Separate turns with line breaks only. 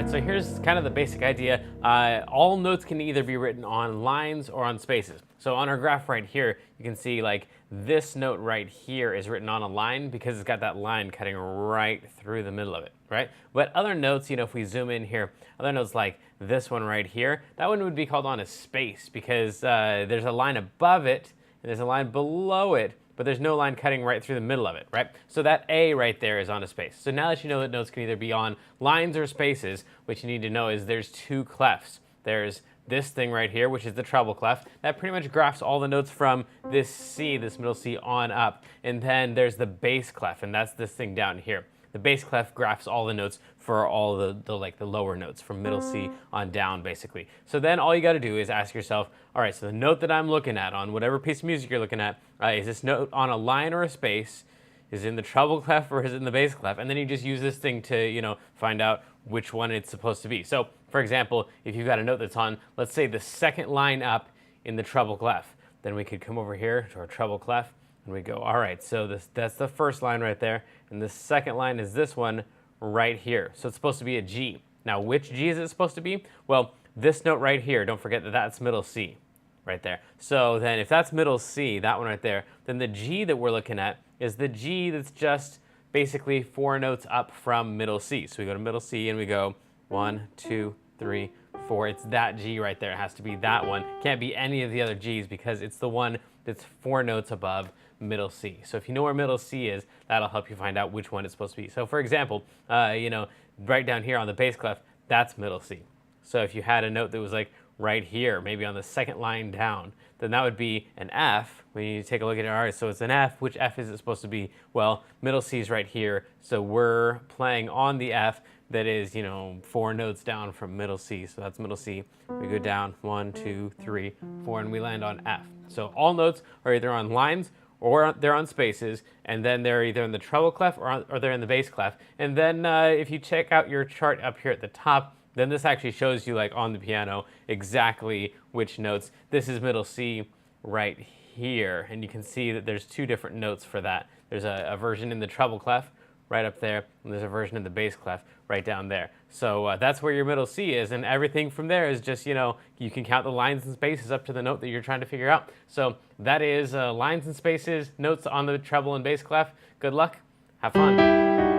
right, so here's kind of the basic idea. All notes can either be written on lines or on spaces. So on our graph right here, you can see like this note right here is written on a line because it's got that line cutting right through the middle of it, right? But other notes, you know, if we zoom in here, other notes like this one right here, that one would be called on a space because there's a line above it and there's a line below it, but there's no line cutting right through the middle of it, right? So that A right there is on a space. So now that you know that notes can either be on lines or spaces, what you need to know is there's two clefs. There's this thing right here, which is the treble clef. That pretty much graphs all the notes from this C, this middle C, on up. And then there's the bass clef, and that's this thing down here. The bass clef graphs all the notes for all the lower notes from middle C on down, basically. So then all you got to do is ask yourself, all right, so the note that I'm looking at on whatever piece of music you're looking at, is this note on a line or a space? Is it in the treble clef or is it in the bass clef? And then you just use this thing to, you know, find out which one it's supposed to be. So, for example, if you've got a note that's on, let's say, the second line up in the treble clef, then we could come over here to our treble clef and we go, all right, so that's the first line right there, and the second line is this one right here. So it's supposed to be a G. Now, which G is it supposed to be? Well, this note right here, don't forget that that's middle C right there. So then if that's middle C, that one right there, then the G that we're looking at is the G that's just basically 4 notes up from middle C. So we go to middle C and we go 1, 2, 3, 4. It's that G right there. It has to be that one. Can't be any of the other Gs because it's the one that's 4 notes above middle C. So if you know where middle C is, that'll help you find out which one it's supposed to be. So for example, you know, right down here on the bass clef, that's middle C. So if you had a note that was like right here, maybe on the second line down, then that would be an F. When you take a look at it, all right, so it's an F. Which F is it supposed to be? Well, middle C is right here, so we're playing on the F that is, you know, 4 notes down from middle C. So that's middle C. We go down 1, 2, 3, 4, and we land on F. So all notes are either on lines or they're on spaces, and then they're either in the treble clef or they're in the bass clef. And then if you check out your chart up here at the top, then this actually shows you, like on the piano, exactly which notes. This is middle C right here, and you can see that there's 2 different notes for that. There's a version in the treble clef right up there, and there's a version in the bass clef right down there. So that's where your middle C is, and everything from there is just, you know, you can count the lines and spaces up to the note that you're trying to figure out. So that is lines and spaces, notes on the treble and bass clef. Good luck. Have fun.